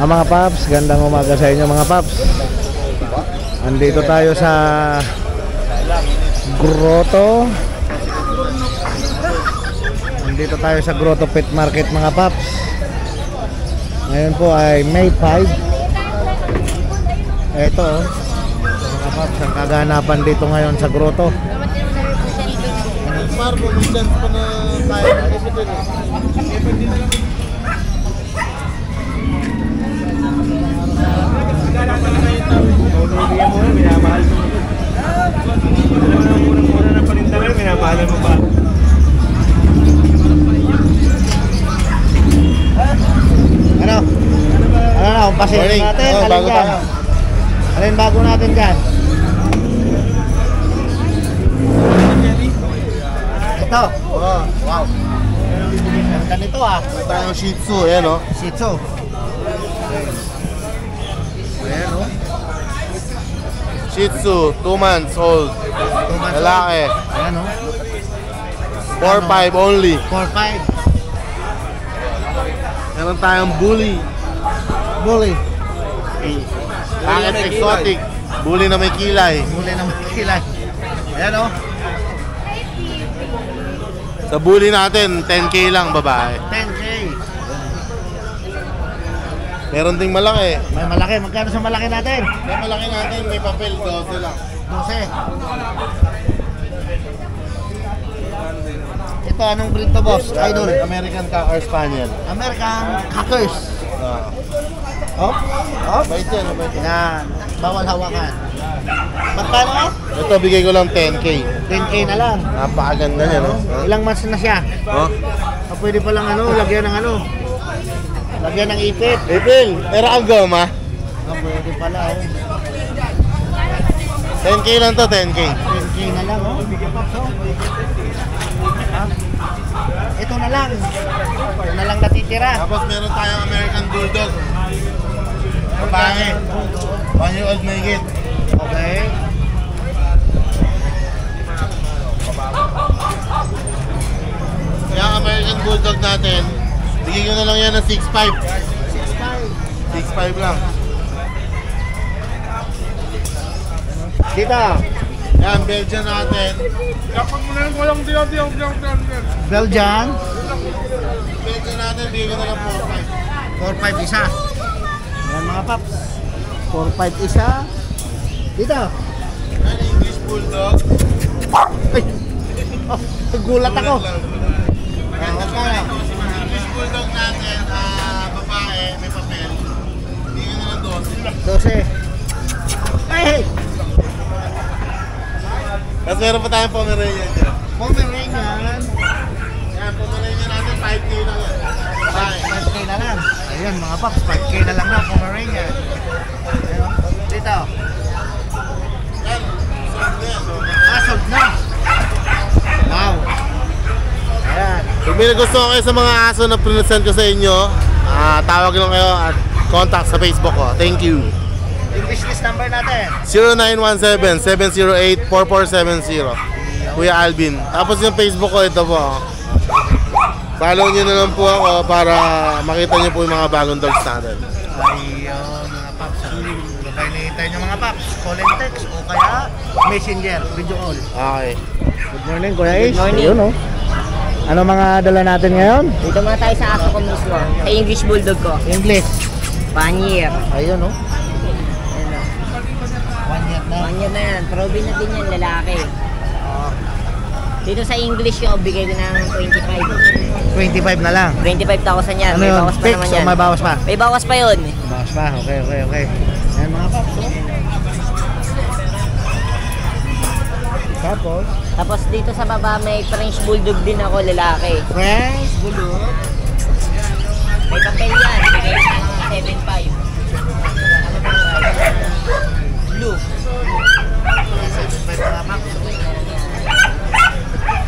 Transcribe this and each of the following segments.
Mga paps, gandang umaga sa inyo mga paps. Andito tayo sa Grotto. Andito tayo sa Grotto Pet Market mga paps. Ngayon po ay May 5. Ito mga paps, ang kaganapan dito ngayon sa Grotto. Marco, may chance pa na tayo. Ano, umpasin natin. Alin dyan? Alin bago natin dyan? Ito. Oh, wow. Ganito ah. May tayong Shih Tzu, ayan o. Shih Tzu. Ayan o. Shih Tzu, 2 months old. 2 months Lalaki. old. Ayan o. 4-5 only. 4-5. Meron tayong Bully. Bully. Pangit exotic. Bully na may kilay. Bully na makikilay. Ayan o. Sa Bully natin, 10K lang babae. 10K. Meron ding malaki. May malaki. Magkano sa malaki natin? May malaki natin, may papel, 12 lang. 12. Ito, anong breed to boss? Idol. American Cocker Spaniel. American Cockers. Oh, Oh. bait yan, bait yan. Yan. Bawal hawakan. Magkano? Ito, bigay ko lang 10K. 10K na lang. Napakaganda niya, no? Ilang months na siya? Oh? Pwede pa lang lagyan ng lagyan ng ipit. April, meron kang goma? Pwede pala 10K lang to, 10K. 10K na lang Ha? Ito na lang. Ito na lang natitira. Tapos meron tayong American Bulldog. Babae. 1-year-old na higit. Okay. Yung American Bulldog natin, bigay ko na lang yan ng 6'5". 6'5 lang. Dito. Yan, Belgian natin. Belgian. Belgian natin, bigay ko na lang 4'5". 4-5 isa. Yan mga paps. 4-5 isa. Dito. Yan, English Bulldog. Ay. Oh, nagulat ako. English Bulldog natin, babae, may papel. Bigay ko na lang 12. Ay! Tapos meron pa tayong Pomeranian dyan. Pomeranian. Yan, Pomeranian natin, 5K lang yan. Babae. 5K na lang. Ayan mga paps, 5K na lang na Pomeranian. Ayan. Dito. Yan, sold na yan. Sold na. Wow. Ayan. Kung may nagustuhan kayo sa mga aso na present ko sa inyo, tawag lang kayo at contact sa Facebook ko. Thank you. Yung business number natin. 0917-708-4470. Kuya Alvin. Tapos yung Facebook ko, ito po. Follow nyo na lang po ako para makita nyo po yung mga bagong dogs natin. Ayun mga paps. Kung kayo nakita nyo mga paps, call and text o kaya messenger, video call. Okay. Good morning Kuya Ace. Good morning. Ayun o. Ano mga dala natin ngayon? Dito muna tayo sa aso ko mismo. Sa English Bulldog ko. English. 1 year. Ayun o. Ayan o. 1 year na. 1 year na yan. Proven na din yan, lalaki. Dito sa English ko, bigay ko ng 25. 25 na lang. 25,000 yan. Ano May yun? bawas pa Fix naman o yan. may bawas pa? May bawas pa yun. Bawas pa. Okay. Ayan mga paps o. Tapos, Tapos dito sa baba, may French Bulldog din ako, lalaki. French Bulldog. May papel yan. Bigay ko ng 7,500. Blue.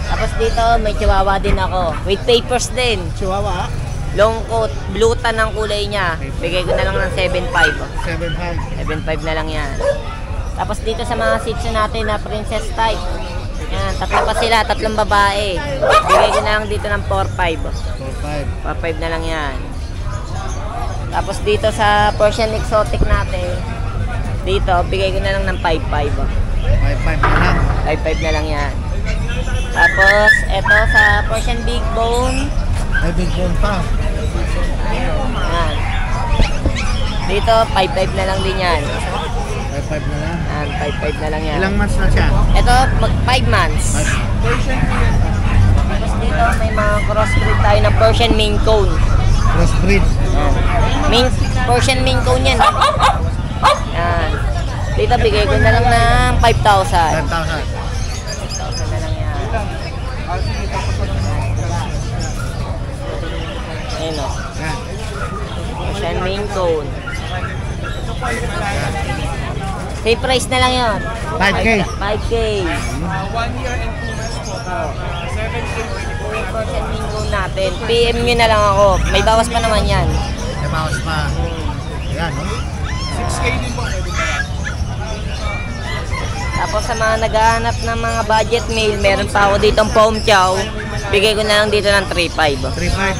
Tapos dito, may chihuahua din ako. With papers din. Chihuahua. Long coat, blue tan ang kulay niya. Bigay ko na lang ng 7,500. 7.5. 7,500 na lang yan. Tapos dito sa mga Shih Tzu natin na princess type. Yan, tatlo pa sila, tatlong babae. Bigay ko na lang dito ng 4,500. 4.5. 4,500 na lang yan. Tapos dito sa Persian Exotic natin, dito, bigay ko na lang ng 5.5. 5.5 na lang. 5.5 na lang yan. Tapos, eto sa Persian Big Bone. May big bone pa. Yan. Dito, 5.5 na lang din yan. 5.5 na lang. Yan, 5.5 na lang yan. Ilang months na siya? Ito, 5 months. Tapos dito, may mga crossbreed tayo ng Persian Maine Coon. Crossbreed. Persian Maine Coon yan. Yan. Dito, bigay ko na lang ng 5,000. 10,000. 5,000 na lang yan. Ayun o. Yan. Persian Maine Coon. Same price na lang yun. 5K. 5K. 1 year and 2 months po. 7K Persian Maine Coon natin. PM nyo na lang ako. May bawas pa naman yan. May bawas pa. Yan, no? 6K din po pwede pa yan. Tapos sa mga naghahanap ng mga budget meal, meron pa ako ditong Pom Chow. Bigay ko na lang dito ng 3.5. 3.5.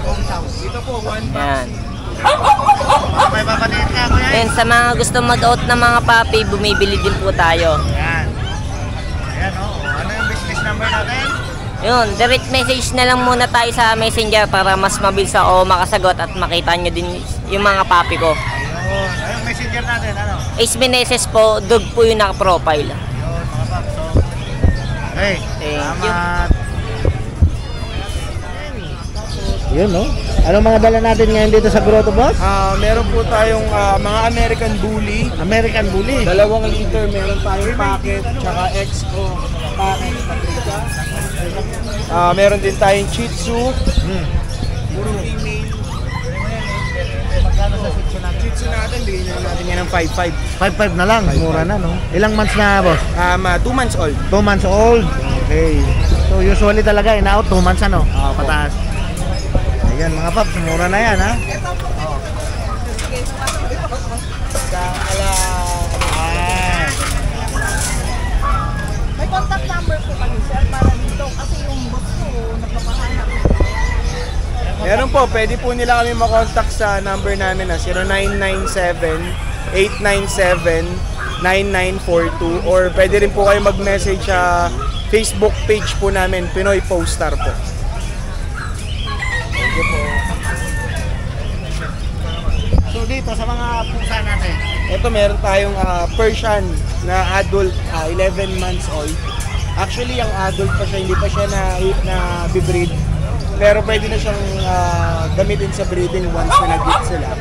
Home chow. Dito po, 1 Yan. May papatiin ka, kuya. And sa mga gusto mag-out ng mga papi, bumibili din po tayo. Yan. Ayan, oh. Ano yung business number natin? Yun, direct message na lang muna tayo sa Messenger para mas mabilis ako makasagot at makita nyo din yung mga papi ko. Ayun. Ayun, messenger natin, ano? Ace Meneses po, dog po yung naka-profile. Ayun, mga paps. So, okay. Thank Salamat. Yun, no? Anong mga dala natin ngayon dito sa Grotto, boss? Meron po tayong mga American Bully. American Bully. 2 liter, meron tayong packet, tsaka expo packet, paprika. Meron din tayong Shih Tzu. Puro female. Magkano sa section natin? Shih Tzu natin, bigyan na natin yan ng 5.5. 5.5 na lang. Mura na, no? Ilang months na, boss? 2 months old. 2 months old. Okay. So, usually talaga, in-out 2 months, ano? Opo. Pataas. Ayan, mga paps. Mura na yan, ha? Ayan. May contact number po kami, sir, para dito kasi yung boss ko nagpapahanap. Meron po, pwede po nila kami makontakt sa number namin na 0997-897-9942 or pwede rin po kayo mag-message sa Facebook page po namin, Pinoy Postar po. So, dito sa mga pusa natin. Ito meron tayong Persian na adult, 11 months old. Actually, yung adult pa siya, hindi pa siya na bibreed. Pero pwede na siyang gamitin sa breeding once na nag-breed sila.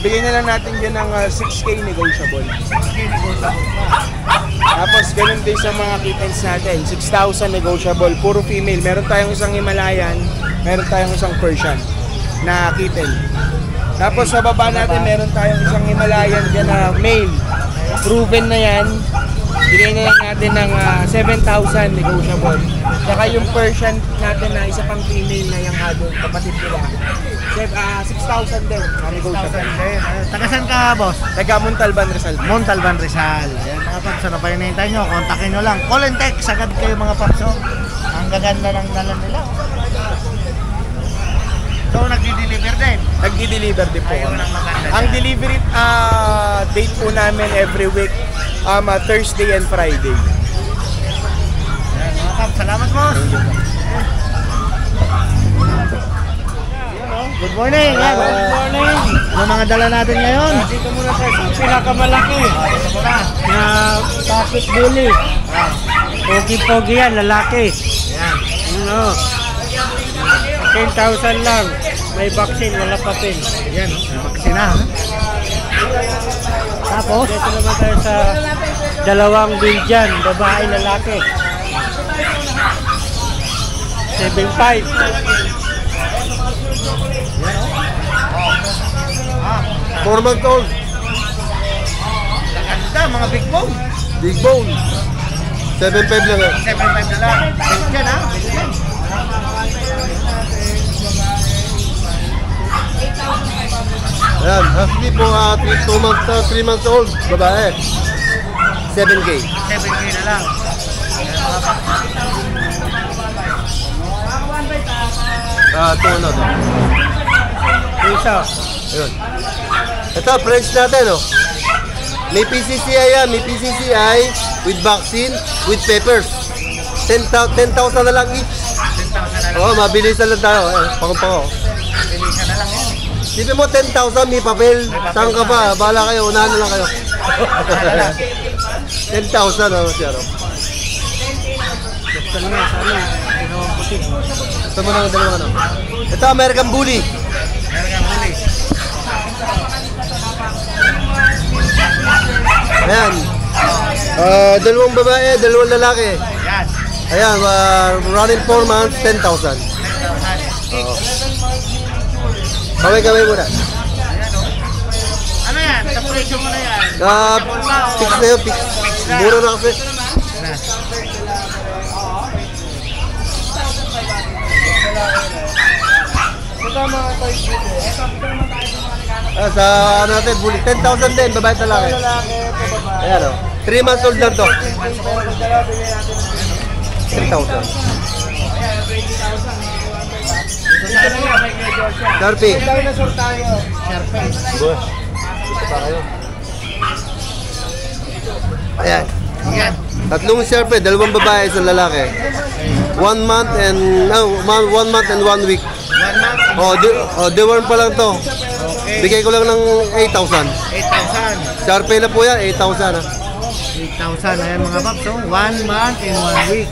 Bigyan na lang natin dyan ng 6K negotiable. Tapos ganun din sa mga kittens natin, 6,000 negotiable, puro female. Meron tayong isang Himalayan, meron tayong isang Persian na kitten. Tapos sa baba natin, meron tayong isang Himalayan dyan na male. Proven na yan. Bigay na lang natin ng 7,000 negotiable. Saka yung Persian natin na isa pang female na yung adult, kapatid nila. 6,000 din. 6,000 din. Taga saan ka, boss? Taga Montalban, Rizal. Montalban, Rizal. Ayan, mga paps. Ano pa hinihintay nyo? Kontakin nyo lang. Call and text. Agad kayo, mga paps. Oh. Ang gaganda ng dala nila. So, nagdi-deliver din. Nagdi-deliver din po. Ayaw ng maganda. Ang delivery date po namin every week, Thursday and Friday. Ayan, mga paps. Salamat, boss. Good morning. Good morning. Ano mga dala natin ngayon? Dito muna sa pinakamalaki Ito muna. na pocket bully. Pogi-pogi yan, lalaki. Ayan. Ano? 10,000 lang. May vaccine, wala papel. Ayan, oh. May vaccine na. Ha? Tapos, Dito naman tayo sa dalawang Belgian, babae, lalaki. 7.5. 4 months old. ganda, mga big bone. Big bone. 7.5 lang. 7.5 na lang. Belgian, ha? Belgian. Ayan, husky po 3 months old. Babae. 7K. 7K na lang. Ayan, mga paps. ito ano to. Isa. Ayun. Ito, French natin, oh. May PCCI yan, may PCCI with vaccine, with peppers. 10,000 na lang each. 10,000 na lang. Oo, mabilisan lang tayo. Pangko. Bilisan na lang yan. Sige mo, 10,000, may papel. Saan ka ba? Bahala kayo, unahan na lang kayo. 10,000, oh, sir. Gusto naman, sana. Ginawang puti. Ito mo ng dalawang ano. Ito, American Bully. Meron kang huli. Ayan. Dalawang babae, dalawang lalaki. Yan. Ayan, running 4 months, 10,000. 10,000. Oo. Kamay muna. Ano yan? Sa presyo mo na yan. Fix na yun, fix. Mura na kasi. Sa ano natin, bully. 10,000 din, babae talaki. Ayan o. 3 months old lang to. 3,000. Sharpie. Boss. Dito pa kayo. Ayan. Yan. Tatlong Sharpie, dalawang babae, isang lalaki. 1 month and 1 week. 1 month. Deworm pa lang to. Okay. Bigay ko lang ng 8,000. 8,000. Sharpie na po yan, 8,000 ha. 8,000. Ayan mga paps. So, 1 month and 1 week.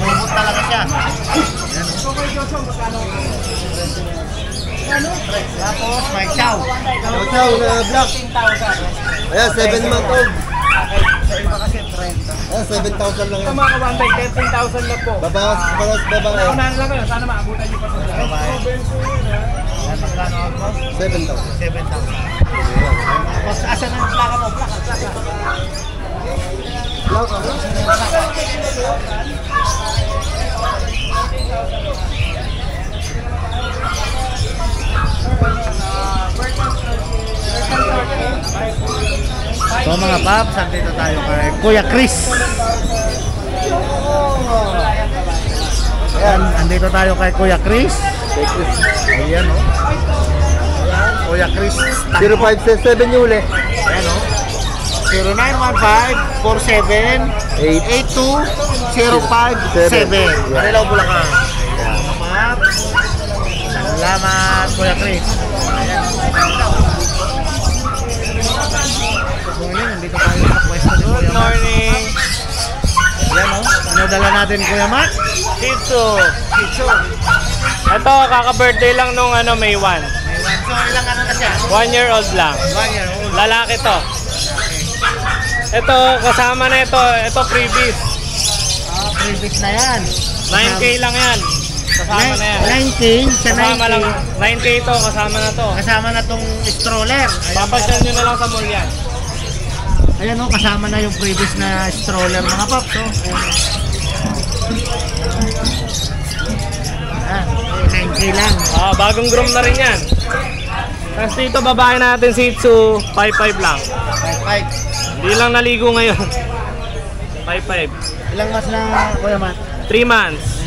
Malambot talaga siya. Ayan. Tapos, may chow. Chow na black. Ayan, 7 month old. Sa iba kasi 30. Ayan, 7,000 lang yan. Mga kabantay, 10,000 na po. Babawas babae. Unahan lang kayo, sana maabutan niyo pa sa Ayan, magkano ang boss? 7,000. 7,000. Boss, asan na yung plaka mo? Plaka. So mga paps, andito tayo kay Kuya Chris. Ayan, andito tayo kay Kuya Chris. Ayan o. Kuya Chris. 0567 yung uli. Ayan o. 0915-47-82-057. Manilaw Bulacan. Ayan mga paps. Salamat Kuya Chris. Ayan. So ngayon, nandito tayo sa pwesto ni Kuya Mark. morning. Ayan o. Ano dala natin Kuya Mark? Tito. Pizzo. Ito, kaka-birthday lang nung May 1. So ilang ano na siya? 1-year-old lang. 1 year old. Lalaki to. Ito, kasama na ito. Ito, freebies. Previous na yan. 9K lang yan. Kasama na yan. 19 sa 9K. Kasama lang. 9K ito, kasama na to. Kasama na tong stroller. Ayan, Papasyal nyo na lang sa mall yan. ayan o, kasama na yung previous na stroller mga paps. Oh. Ayan, 9K lang. Bagong groom na rin yan. Tapos dito, babae natin si Itsu, 5'5 lang. 5. Hindi lang naligo ngayon. 5'5. Ilang mas na Kuya Matt? 3 months.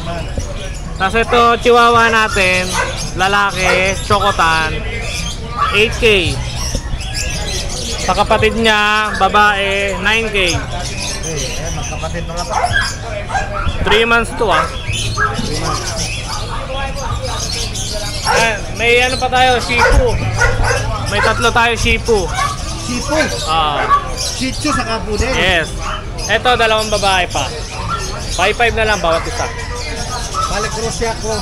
Tapos ito, chihuahua natin, lalaki, chocotan, 8K. Sa kapatid niya, babae, 9K. Okay, ayan, magkapatid mga paps. 3 months to 3 months. Ayan, may ano pa tayo, Shih Tzu. May 3 tayo Shih Tzu. Sipo. Shih Tzu sa kapudin. Yes. Ito, 2 babae pa. 5'5 na lang bawat isa. Balik cross siya ko.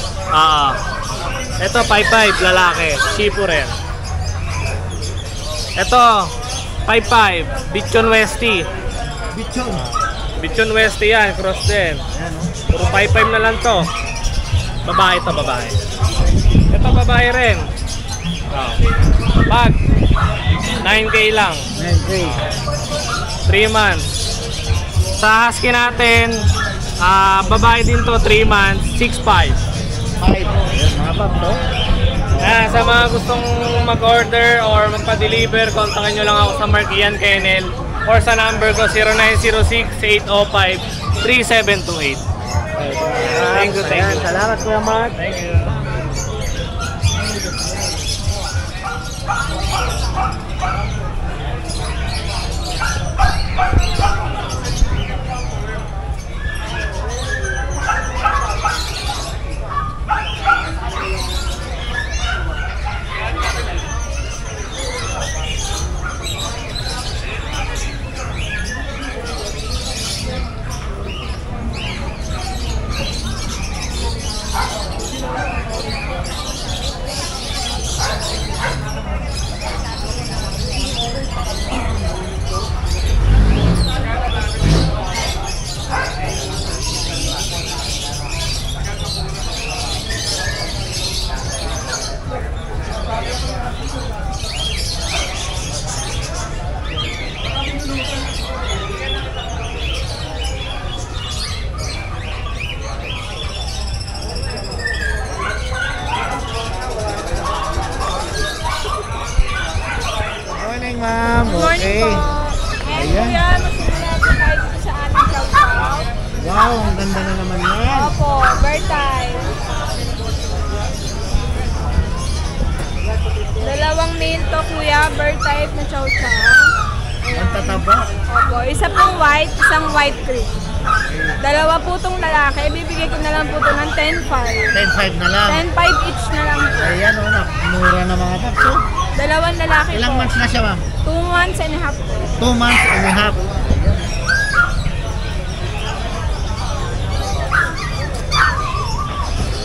Ito, 5'5 lalaki. Shih Tzu rin. Ito, 5'5 Bichon Westie. Bichon. Bichon Westie yan, cross din. Ayan o. Puro 5'5 na lang to. Babae to, babae. Ito, babae rin. Pag 9K lang. 9K. 3 months. Sa husky natin, babae din to, 3 months, 6'5. 5. Ayan mga paps. Oh. Sa mga gustong mag-order or magpa-deliver, kontakin nyo lang ako sa Mark Ian Kennel or sa number ko 0906-805-3728. Thank you, thank you. Salamat Kuya Mark. Thank you. Morning, ma'am. Good morning Okay. po. And Ayan. kuya, magsimula po tayo dito sa ating chow-chow. Wow, ang ganda na naman yan. Opo, birthday. Dalawang mail to kuya, birthday na chow-chow. Ang tataba. Opo, isa pong white, isang white cream. Dalawa po itong lalaki, bibigay ko na lang po ito ng 10-5. 10.5 na lang. 10-5 each na lang po. Ayan, oh, mura na mga paps. Oh. Dalawang lalaki Ilang po. months na siya, ma'am? 2 months and a half po. 2 months and a half.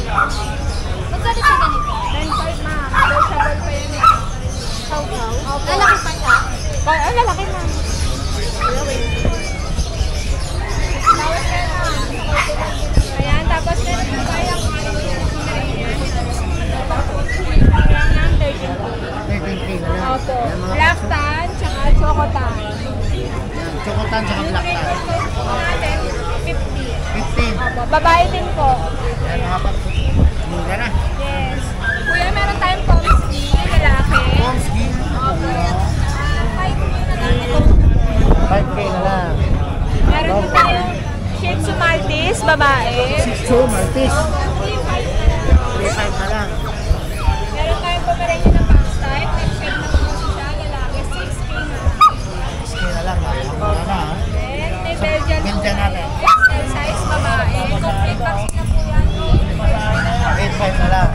Magkano siya ganito? 10-5 ma'am. Negotiable pa yun eh. Chow-chow? Opo. Lalaki pa siya? Lalaki ma'am. Bawas ka na. Ayan, tapos meron po kayang Kailangan ng 13 po. 13K na lang. Opo. Ayan, mga Black paps. tan, tsaka chocotan. Ayan, Chocotan tsaka black Bibigay tan. ko po natin 50. 15. Opo. Babae din po. Ayan, mga paps. Mura na. Yes. Kuya, meron tayong pomsi, lalaki. Pomski. Opo. 5 na lang ito. 5K na lang. Meron din tayong Shih Tzu Maltese, babae. So, Martis. 3-5 3.5 na lang. na lang. Meron tayong Pomeranian na box type. Nag-shade na po siya, lalaki. 6K na lang. 6K na lang. Mura na. Ha? Then, may Belgian Belgian natin. XL size, babae. Complete vaccine na po yan. 8.5 na lang.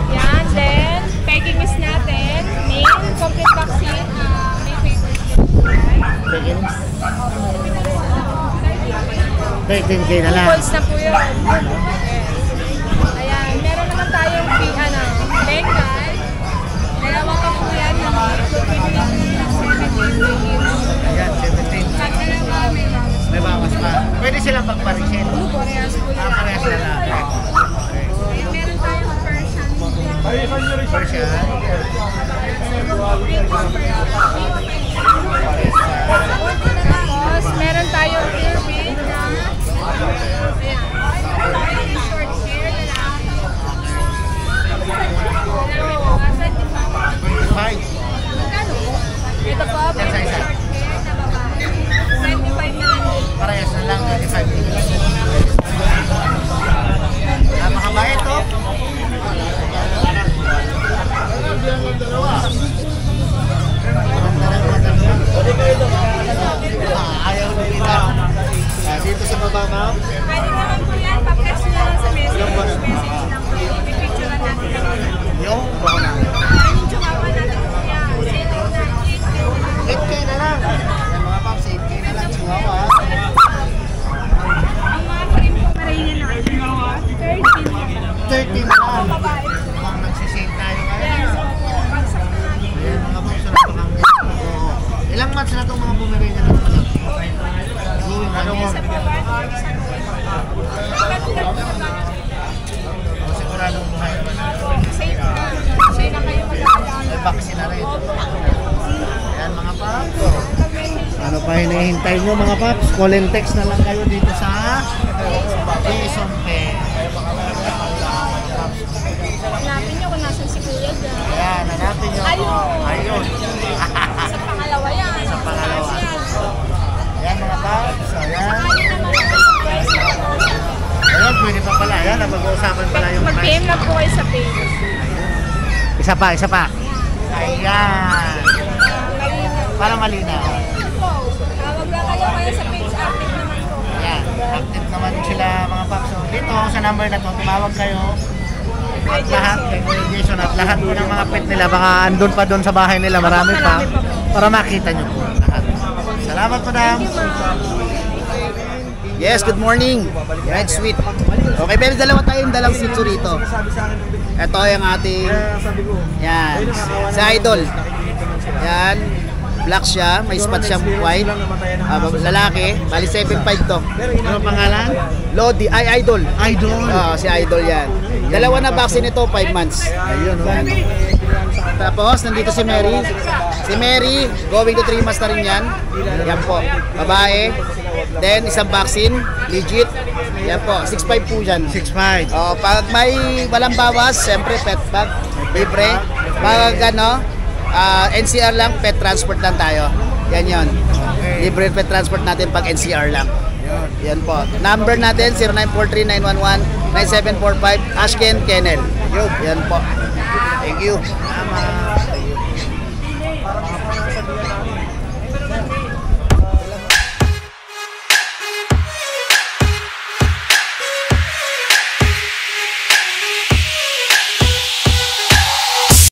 Yan, then, pegging is natin. Name, complete vaccine. May papers din po yan. Beginnings. 13K na lang. Calls na po yun. Yes. Ayan, meron naman tayong Bengal. Dalawa pa po yan. Ayan, 17. Pag dalawa, may bawas. May bawas pa. Pwede silang pagparisin. Parehas po yan. Parehas na lang. Okay. Ayan, meron tayong Persian. Persian. Tapos, meron tayong Irving na ayan, short hair, lalaki. Lalaki po, 5. magkano po? Ito po, Yan sa isa. short hair na babae. 25 na lang din. Parehas na lang. 25. Napakabait to. Ayaw na nila. Dito sa baba, ma'am. Pwede naman po yan, pa-press nyo lang sa message. Message lang po. Ipipicturean natin lang. Yung baka na. Yung chihuahua natin po yan. Sino na 8K na lang. Yan mga paps, 8K na lang. Chihuahua. Ang mga cream po Pomeranian natin. 13 13. na lang. Babae. Mukhang nagsisave tayo ngayon. Yes, opo. Bagsak na natin. Ayan mga paps, napakang oo. Ilang months na itong mga Pomeranian na naman? Going ano mo? Isa po, isang Siguradong buhay. safe na. Safe na kayo mag-aaral. May vaccine na rin. Ayan mga paps. Ano pa hinihintay nyo mga paps? Call and text na lang kayo dito sa Jason Pen. Hanapin nyo kung nasan si Kuya dyan. Ayan, hanapin nyo. Ayun. Ayun. Sa pangalawa yan. Sa pangalawa. Yan. Ayan mga paps. Ayan. Kaya naman ang price na pwede pa pala. Yan, napag-uusapan pala yung price. Mag-PM lang po kayo sa page. Isa pa, isa pa. Ayan. Para malinaw. Tawag lang kayo sa page. Active naman po. Ayan. Active naman sila mga paps. So, dito sa number na to, tumawag kayo. At lahat, kay Kuya Jason, at lahat po ng mga pet nila, baka andun pa doon sa bahay nila, marami pa. Para makita nyo po lahat. Salamat, madam. Yes, good morning. Red Sweet. Okay, pero dalawa tayong dalang Shih Tzu rito. Ito yung ating, yan, si Idol. Yan, black siya, may spot siyang white. Lalaki, bali 7'5 to. Ano pangalan? Lodi, ay Idol. Idol. Si Idol yan. Dalawa na vaccine ito, 5 months. Ayun, Yan. Tapos, nandito si Mary. Si Mary, going to 3 months na rin yan. Yan po, babae. Then, isang vaccine, legit. Yan po, 6'5 po yan. 6'5". Pag may walang bawas, siyempre pet bag, libre. Pag NCR lang, pet transport lang tayo. Yan yon. Libre pet transport natin pag NCR lang. Yan po. Number natin, 0943-911-9745, Ashken Kennel. Yan po. Thank you.